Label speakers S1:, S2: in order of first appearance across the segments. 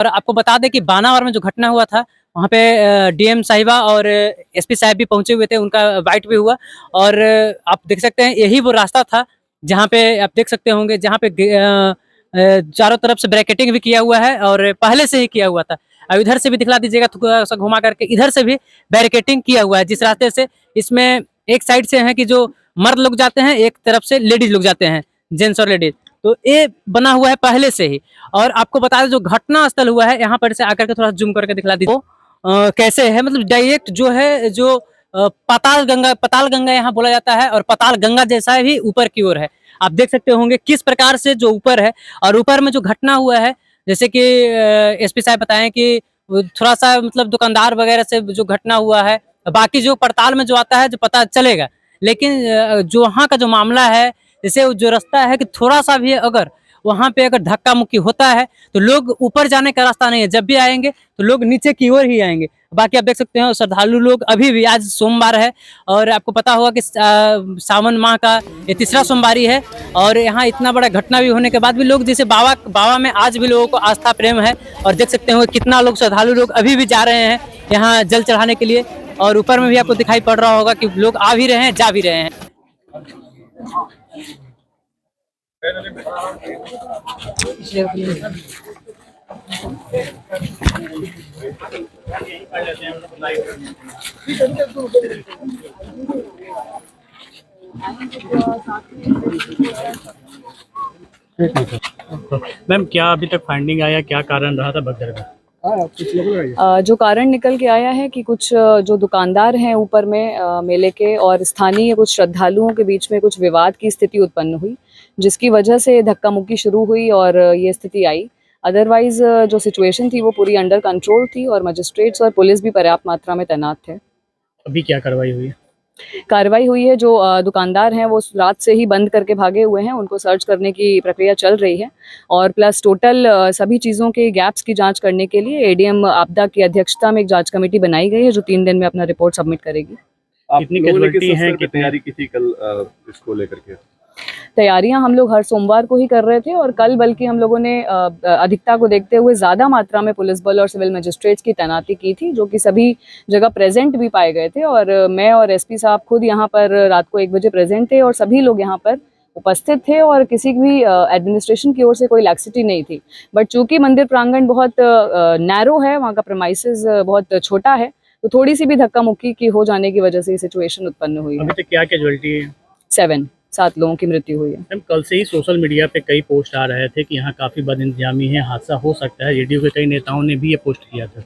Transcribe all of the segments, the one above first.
S1: और आपको बता दें कि बानावर में जो घटना हुआ था, वहाँ पे डीएम साहिबा और एसपी साहब भी पहुंचे हुए थे, उनका बाइट भी हुआ। और आप देख सकते हैं यही वो रास्ता था जहाँ पे आप देख सकते होंगे, जहाँ पे चारों तरफ से ब्रैकेटिंग भी किया हुआ है और पहले से ही किया हुआ था। अब इधर से भी दिखला दीजिएगा थोड़ा सा घुमा करके, इधर से भी बैरिकेटिंग किया हुआ है जिस रास्ते से। इसमें एक साइड से है कि जो मर्द लोग जाते हैं, एक तरफ से लेडीज लोग जाते हैं, जेंट्स और लेडीज। तो ये बना हुआ है पहले से ही। और आपको बता दें जो घटना स्थल हुआ है, यहाँ पर से आकर के थोड़ा जूम करके दिखला दीजिए। कैसे है, मतलब डायरेक्ट जो है, जो पाताल गंगा यहाँ बोला जाता है, और पाताल गंगा जैसा ही ऊपर की ओर है। आप देख सकते होंगे किस प्रकार से जो ऊपर है, और ऊपर में जो घटना हुआ है, जैसे कि एसपी साहब बताएं कि थोड़ा सा मतलब दुकानदार वगैरह से जो घटना हुआ है, बाकी जो पड़ताल में जो आता है जो पता चलेगा। लेकिन जो वहाँ का जो मामला है, जैसे जो रास्ता है कि थोड़ा सा भी अगर वहाँ पे अगर धक्का मुक्की होता है तो लोग ऊपर जाने का रास्ता नहीं है, जब भी आएंगे तो लोग नीचे की ओर ही आएंगे। बाकी आप देख सकते हैं श्रद्धालु लोग अभी भी, आज सोमवार है और आपको पता होगा कि सावन माह का ये तीसरा सोमवारी है, और यहाँ इतना बड़ा घटना भी होने के बाद भी लोग जैसे बाबा में आज भी लोगों को आस्था प्रेम है। और देख सकते हो कितना लोग श्रद्धालु लोग अभी भी जा रहे हैं यहाँ जल चढ़ाने के लिए। और ऊपर में भी आपको दिखाई पड़ रहा होगा कि लोग आ भी रहे हैं, जा भी रहे हैं।
S2: मैम, क्या अभी तक फाइंडिंग आया, क्या कारण रहा था भगदड़ का?
S3: जो कारण निकल के आया है कि कुछ जो दुकानदार हैं ऊपर में मेले के, और स्थानीय कुछ श्रद्धालुओं के बीच में कुछ विवाद की स्थिति उत्पन्न हुई, जिसकी वजह से धक्का मुक्की शुरू हुई और ये स्थिति आई। अदरवाइज जो सिचुएशन थी वो पूरी अंडर कंट्रोल थी और मजिस्ट्रेट्स और पुलिस भी पर्याप्त मात्रा में तैनात थे।
S2: अभी क्या कार्रवाई हुई है?
S3: कार्रवाई हुई है, जो दुकानदार हैं वो रात से ही बंद करके भागे हुए हैं, उनको सर्च करने की प्रक्रिया चल रही है। और प्लस टोटल सभी चीज़ों के गैप्स की जांच करने के लिए एडीएम आपदा की अध्यक्षता में एक जांच कमेटी बनाई गई है, जो 3 दिन में अपना रिपोर्ट सबमिट करेगी।
S2: कितनी कैजुअल्टी है, कितनी
S4: तैयारी की थी कल इसको लेकर के?
S3: तैयारियां हम लोग हर सोमवार को ही कर रहे थे, और कल बल्कि हम लोगों ने अधिकता को देखते हुए ज़्यादा मात्रा में पुलिस बल और सिविल मजिस्ट्रेट्स की तैनाती की थी, जो कि सभी जगह प्रेजेंट भी पाए गए थे। और मैं और एसपी साहब खुद यहाँ पर रात को 1 बजे प्रेजेंट थे, और सभी लोग यहाँ पर उपस्थित थे, और किसी भी एडमिनिस्ट्रेशन की ओर से कोई लैक्सिटी नहीं थी। बट चूंकि मंदिर प्रांगण बहुत नैरो है, वहाँ का प्रेमाइसेस बहुत छोटा है, तो थोड़ी सी भी धक्का मुक्की की हो जाने की वजह से ये सिचुएशन उत्पन्न हुई है।
S2: अभी तक क्या कैजुअल्टी है?
S3: 7 लोगों की मृत्यु हुई है।
S2: मैम, कल से ही सोशल मीडिया पे कई पोस्ट आ रहे थे कि यहाँ काफ़ी बदइंतजामी है, हादसा हो सकता है। रेडियो के कई नेताओं ने भी ये पोस्ट किया था।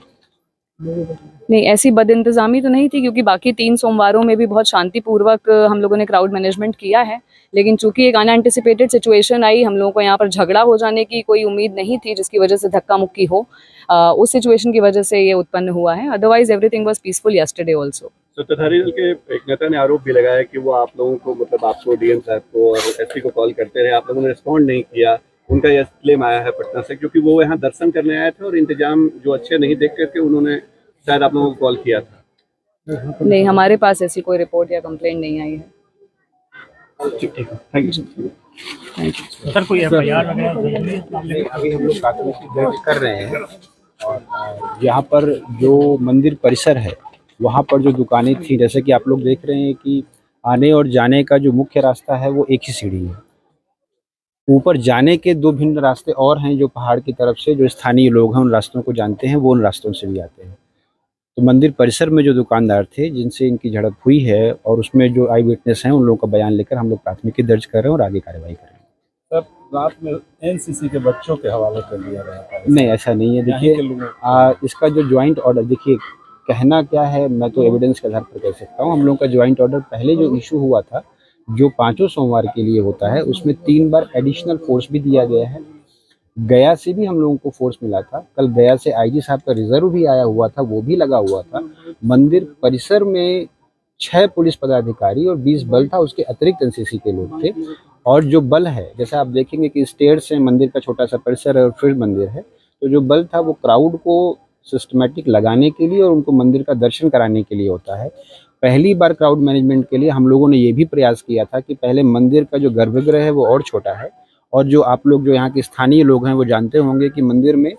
S3: नहीं, ऐसी बदइंतजामी तो नहीं थी, क्योंकि बाकी 3 सोमवारों में भी बहुत शांतिपूर्वक हम लोगों ने क्राउड मैनेजमेंट किया है। लेकिन चूंकि एक अनएंटिसिपेटेड सिचुएशन आई, हम लोगों को यहाँ पर झगड़ा हो जाने की कोई उम्मीद नहीं थी, जिसकी वजह से धक्का मुक्की हो, उस सिचुएशन की वजह से ये उत्पन्न हुआ है। Otherwise everything was peaceful yesterday also.
S4: सत्ताधारी दल के एक नेता ने आरोप भी लगाया कि वो आप लोगों को, मतलब आपको, डीएम साहब को और एसपी को कॉल करते रहे, आप लोगों ने रिस्पॉन्ड नहीं किया। उनका यह क्लेम आया है पटना से, क्योंकि वो यहाँ दर्शन करने आए थे और इंतजाम जो अच्छे नहीं देख करके उन्होंने शायद आप लोगों को कॉल किया था।
S3: नहीं, हमारे पास ऐसी कोई रिपोर्ट या कंप्लेंट नहीं आई है।
S4: ठीक है, थैंक यू।
S2: सर, कोई एफआईआर वगैरह?
S5: अभी हम लोग प्राथमिकी दर्ज कर रहे हैं, और यहाँ पर जो मंदिर परिसर है वहाँ पर जो दुकानें थी, जैसे कि आप लोग देख रहे हैं कि आने और जाने का जो मुख्य रास्ता है वो एक ही सीढ़ी है। ऊपर जाने के 2 भिन्न रास्ते और हैं, जो पहाड़ की तरफ से जो स्थानीय लोग हैं उन रास्तों को जानते हैं, वो उन रास्तों से भी आते हैं। तो मंदिर परिसर में जो दुकानदार थे जिनसे इनकी झड़प हुई है, और उसमें जो आई विटनेस हैं, उन लोगों का बयान लेकर हम लोग प्राथमिकी दर्ज कर रहे हैं और आगे कार्रवाई कर रहे हैं।
S6: सर, रात में एनसीसी के बच्चों के हवाले कर दिया गया था।
S5: नहीं, ऐसा नहीं है। देखिए, इसका जो ज्वाइंट ऑर्डर, देखिए कहना क्या है, मैं तो एविडेंस के आधार पर कह सकता हूँ। हम लोगों का ज्वाइंट ऑर्डर पहले जो इशू हुआ था, जो 5 सोमवार के लिए होता है, उसमें 3 बार एडिशनल फोर्स भी दिया गया है। गया से भी हम लोगों को फोर्स मिला था। कल गया से आईजी साहब का रिजर्व भी आया हुआ था, वो भी लगा हुआ था। मंदिर परिसर में 6 पुलिस पदाधिकारी और 20 बल था, उसके अतिरिक्त एनसीसी के लोग थे। और जो बल है, जैसे आप देखेंगे कि स्टेयर्स से मंदिर का छोटा सा परिसर है और फिर मंदिर है, तो जो बल था वो क्राउड को सिस्टमेटिक लगाने के लिए और उनको मंदिर का दर्शन कराने के लिए होता है। पहली बार क्राउड मैनेजमेंट के लिए हम लोगों ने ये भी प्रयास किया था कि पहले मंदिर का जो गर्भगृह है वो और छोटा है, और जो आप लोग जो यहाँ के स्थानीय लोग हैं वो जानते होंगे कि मंदिर में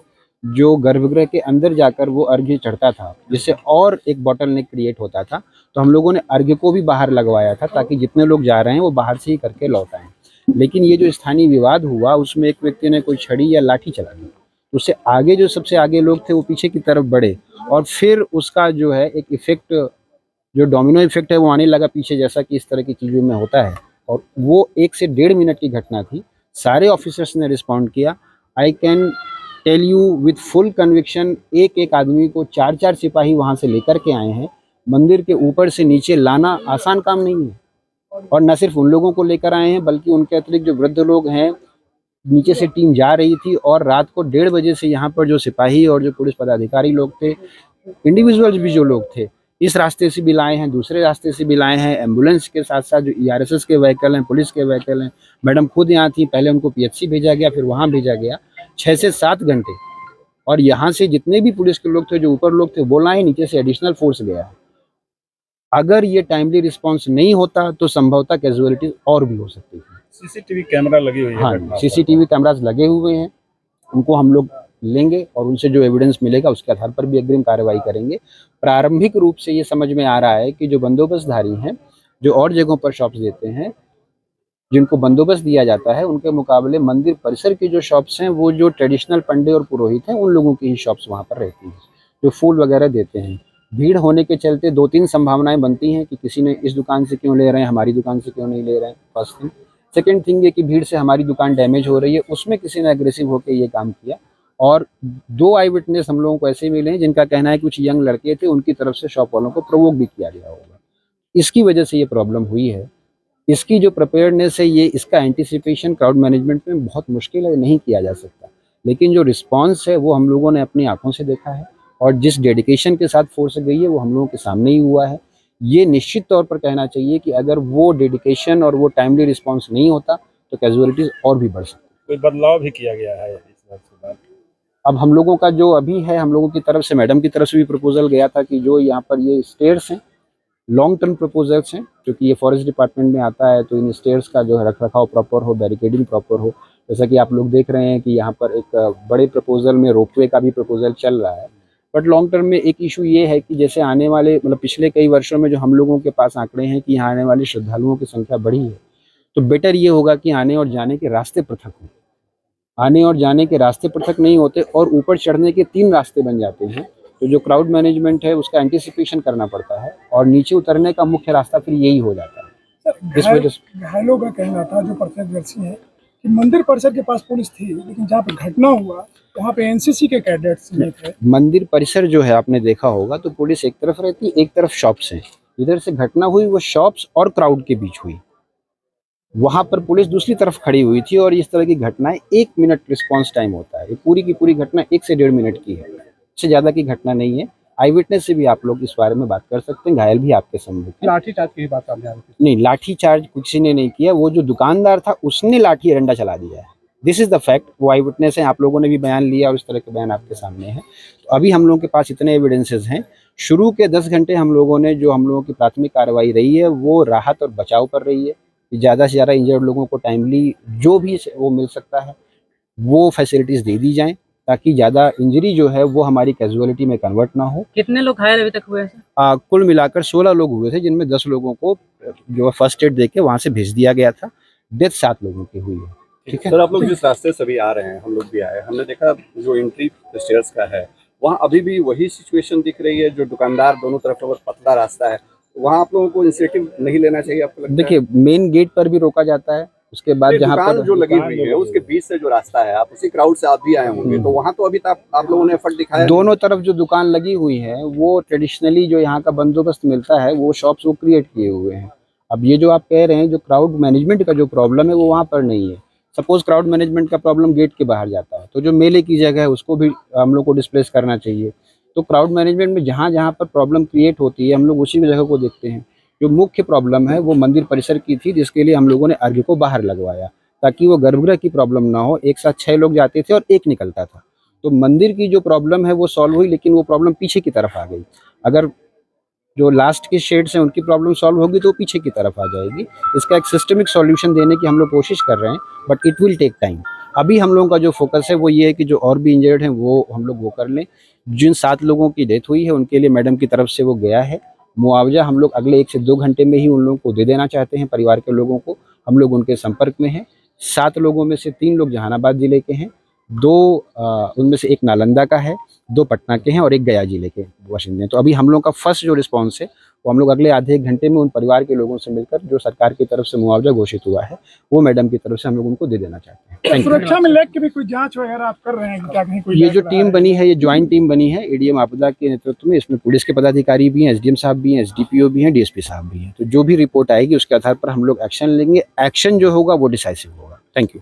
S5: जो गर्भगृह के अंदर जाकर वो अर्घ्य चढ़ता था, जिससे और एक बॉटलनेक क्रिएट होता था। तो हम लोगों ने अर्घ्य को भी बाहर लगवाया था ताकि जितने लोग जा रहे हैं वो बाहर से ही करके लौट आएं। लेकिन ये जो स्थानीय विवाद हुआ उसमें एक व्यक्ति ने कोई छड़ी या लाठी चला दी, उससे आगे जो सबसे आगे लोग थे वो पीछे की तरफ बढ़े और फिर उसका जो है एक इफेक्ट, जो डोमिनो इफेक्ट है वो आने लगा पीछे, जैसा कि इस तरह की चीज़ों में होता है। और वो 1 से 1.5 मिनट की घटना थी। सारे ऑफिसर्स ने रिस्पॉन्ड किया। I can tell you with full conviction, एक एक आदमी को 4-4 सिपाही वहाँ से लेकर के आए हैं। मंदिर के ऊपर से नीचे लाना आसान काम नहीं है। और न सिर्फ उन लोगों को लेकर आए हैं बल्कि उनके अतिरिक्त जो वृद्ध लोग हैं, नीचे से टीम जा रही थी और रात को 1:30 बजे से यहाँ पर जो सिपाही और जो पुलिस पदाधिकारी लोग थे, इंडिविजुअल्स भी जो लोग थे, इस रास्ते से भी लाए हैं, दूसरे रास्ते से भी लाए हैं। एम्बुलेंस के साथ साथ जो ERSS के व्हीकल हैं, पुलिस के व्हीकल हैं। मैडम खुद यहाँ थी, पहले उनको PHC भेजा गया, फिर वहाँ भेजा गया। 6 से 7 घंटे। और यहाँ से जितने भी पुलिस के लोग थे, जो ऊपर लोग थे, वो लाए, नीचे से एडिशनल फोर्स गया है। अगर ये टाइमली रिस्पॉन्स नहीं होता तो संभवतः कैजुअलिटीज और भी हो सकती थी।
S6: सीसीटीवी कैमरा लगी हुई है
S5: हाँ,
S6: घटना पर।
S5: CCTV कैमराज लगे हुए हैं, उनको हम लोग लेंगे और उनसे जो एविडेंस मिलेगा उसके आधार पर भी अग्रिम कार्रवाई करेंगे। प्रारंभिक रूप से ये समझ में आ रहा है कि जो बंदोबस्तधारी हैं, जो और जगहों पर शॉप्स देते हैं, जिनको बंदोबस्त दिया जाता है, उनके मुकाबले मंदिर परिसर की जो शॉप्स हैं, वो जो ट्रेडिशनल पंडे और पुरोहित हैं, उन लोगों की ही शॉप्स वहाँ पर रहती हैं, जो फूल वगैरह देते हैं। भीड़ होने के चलते 2-3 संभावनाएं बनती हैं कि किसी ने इस दुकान से क्यों ले रहे हैं, हमारी दुकान से क्यों नहीं ले रहे हैं, फर्स्ट थिंग। सेकेंड थिंग ये कि भीड़ से हमारी दुकान डैमेज हो रही है, उसमें किसी ने एग्रेसिव होकर ये काम किया। और 2 आई विटनेस हम लोगों को ऐसे मिले हैं जिनका कहना है कुछ यंग लड़के थे, उनकी तरफ से शॉप वालों को प्रोवोक भी किया गया होगा। इसकी वजह से ये प्रॉब्लम हुई है। इसकी जो प्रिपेयर्डनेस है, ये इसका एंटिसिपेशन क्राउड मैनेजमेंट में बहुत मुश्किल है, नहीं किया जा सकता। लेकिन जो रिस्पांस है वो हम लोगों ने अपनी आंखों से देखा है और जिस डेडिकेशन के साथ फोर्स गई है वो हम लोगों के सामने ही हुआ है। ये निश्चित तौर पर कहना चाहिए कि अगर वो डेडिकेशन और वो टाइमली रिस्पांस नहीं होता तो कैजुअलिटीज और भी बढ़ सकती।
S6: कोई बदलाव भी किया गया है इस बात के बाद?
S5: अब हम लोगों का जो अभी है, हम लोगों की तरफ से, मैडम की तरफ से भी प्रपोजल गया था कि जो यहाँ पर ये स्टेयर्स हैं, लॉन्ग टर्म प्रपोजल्स हैं, क्योंकि ये फॉरेस्ट डिपार्टमेंट में आता है, तो इन स्टेयर्स का जो है रखरखाव प्रॉपर हो, बैरिकेडिंग प्रॉपर हो। जैसा कि आप लोग देख रहे हैं कि यहाँ पर एक बड़े प्रपोजल में रोपवे का भी प्रपोजल चल रहा है। बट लॉन्ग टर्म में एक इशू ये है कि जैसे आने वाले, मतलब पिछले कई वर्षों में जो हम लोगों के पास आंकड़े हैं कि यहाँ आने वाले श्रद्धालुओं की संख्या बढ़ी है, तो बेटर ये होगा कि आने और जाने के रास्ते पृथक हों। आने और जाने के रास्ते पृथक नहीं होते और ऊपर चढ़ने के 3 रास्ते बन जाते हैं, तो जो क्राउड मैनेजमेंट है उसका एंटिसिपेशन करना पड़ता है और नीचे उतरने का मुख्य रास्ता फिर यही हो जाता है। इस वजह से
S7: घायलों का कहना था, जो प्रत्यक्षदर्शी हैं, कि मंदिर परिसर के पास पुलिस थी, लेकिन जहाँ पर घटना हुआ वहाँ पे NCC के कैडेट्स नहीं थे।
S5: मंदिर परिसर जो है आपने देखा होगा तो पुलिस एक तरफ रहती, एक तरफ शॉप्स हैं। इधर से घटना हुई वो शॉप्स और क्राउड के बीच हुई, वहाँ पर पुलिस दूसरी तरफ खड़ी हुई थी। और इस तरह की घटनाएं 1 मिनट रिस्पांस टाइम होता है। ये पूरी की पूरी घटना 1 से 1.5 मिनट की है, इससे ज़्यादा की घटना नहीं है। आई विटनेस से भी आप लोग इस बारे में बात कर सकते हैं, घायल भी आपके सम्मुख हैं।
S6: लाठीचार्ज की बात सामने आ रही थी।
S5: नहीं, लाठीचार्ज किसी ने नहीं किया, वो जो दुकानदार था उसने लाठी डंडा चला दिया है। This is the fact. वो आई विटनेस है, आप लोगों ने भी बयान लिया और इस तरह के बयान आपके सामने हैं। तो अभी हम लोगों के पास इतने एविडेंसेस हैं। शुरू के 10 घंटे हम लोगों ने, जो हम लोगों की प्राथमिक कार्रवाई रही है, वो राहत और बचाव पर रही है कि ज़्यादा से ज़्यादा इंजर्ड लोगों को टाइमली जो भी वो मिल सकता है वो फैसिलिटीज़ दे दी जाएँ, ताकि ज़्यादा इंजरी जो है वो हमारी कैजुअलिटी में कन्वर्ट ना हो।
S1: कितने लोग घायल अभी तक हुए हैं सर?
S5: कुल मिलाकर 16 लोग हुए थे, जिनमें 10 लोगों को जो फर्स्ट एड देके वहाँ से भेज दिया गया था। डेथ 7 लोगों की हुई है। ठीक है
S4: सर, आप लोग जिस रास्ते से भी आ रहे हैं, हम लोग भी आए, हमने देखा जो एंट्री स्टेयर्स का है वहाँ अभी भी वही सिचुएशन दिख रही है। जो दुकानदार दोनों तरफ अगर पतला रास्ता है, वहाँ आप लोगों को इनिशिएटिव नहीं लेना चाहिए आपको लगता है?
S5: देखिए, मेन गेट पर भी रोका जाता है, उसके बाद जहाँ
S4: दुकान
S5: पर
S4: जो लगी हुई है उसके बीच से जो रास्ता है, आप उसी क्राउड से आप भी आए होंगे, तो वहाँ तो अभी तक आप लोगों ने एफर्ट दिखाया।
S5: दोनों तरफ जो दुकान लगी हुई है वो ट्रेडिशनली जो यहाँ का बंदोबस्त मिलता है वो शॉप्स वो क्रिएट किए हुए हैं। अब ये जो आप कह रहे हैं, जो क्राउड मैनेजमेंट का जो प्रॉब्लम है वो वहाँ पर नहीं है। सपोज क्राउड मैनेजमेंट का प्रॉब्लम गेट के बाहर जाता है, तो जो मेले की जगह है उसको भी हम लोग को डिस्प्लेस करना चाहिए। तो क्राउड मैनेजमेंट में जहाँ जहाँ पर प्रॉब्लम क्रिएट होती है हम लोग उसी जगह को देखते हैं। जो मुख्य प्रॉब्लम है वो मंदिर परिसर की थी, जिसके लिए हम लोगों ने अर्घ्य को बाहर लगवाया ताकि वो गर्भगृह की प्रॉब्लम ना हो। एक साथ 6 लोग जाते थे और एक निकलता था, तो मंदिर की जो प्रॉब्लम है वो सॉल्व हुई, लेकिन वो प्रॉब्लम पीछे की तरफ आ गई। अगर जो लास्ट के शेड्स हैं उनकी प्रॉब्लम सॉल्व होगी तो वो पीछे की तरफ आ जाएगी। इसका एक सिस्टमिक सॉल्यूशन देने की हम लोग कोशिश कर रहे हैं, but it will take time. अभी हम लोगों का जो फोकस है वो ये है कि जो और भी इंजर्ड हैं वो हम लोग वो कर लें। जिन 7 लोगों की डेथ हुई है उनके लिए मैडम की तरफ से वो गया है मुआवजा, हम लोग अगले 1 से 2 घंटे में ही उन लोगों को दे देना चाहते हैं। परिवार के लोगों को हम लोग उनके संपर्क में हैं। 7 लोगों में से 3 लोग जहानाबाद जिले के हैं, 2 उनमें से 1 नालंदा का है, 2 पटना के हैं और 1 गया जिले के बाशिंदे हैं। तो अभी हम लोग का फर्स्ट जो रिस्पॉन्स है वो हम लोग अगले आधे 1 घंटे में उन परिवार के लोगों से मिलकर जो सरकार की तरफ से मुआवजा घोषित हुआ है वो मैडम की तरफ से हम लोग उनको दे देना चाहते हैं। Thank you.
S7: सुरक्षा में लेकर भी कोई जांच वगैरह आप कर रहे हैं कि क्या कहीं कोई
S5: ये जो टीम बनी है, ये ज्वाइंट टीम बनी है एडीएम आपदा के नेतृत्व में, इसमें पुलिस के पदाधिकारी भी हैं, एसडीएम साहब भी हैं, एसडीपीओ भी हैं, डीएसपी साहब भी हैं। तो जो भी रिपोर्ट आएगी उसके आधार पर हम लोग एक्शन लेंगे। एक्शन जो होगा वो डिसाइसिव होगा। Thank you.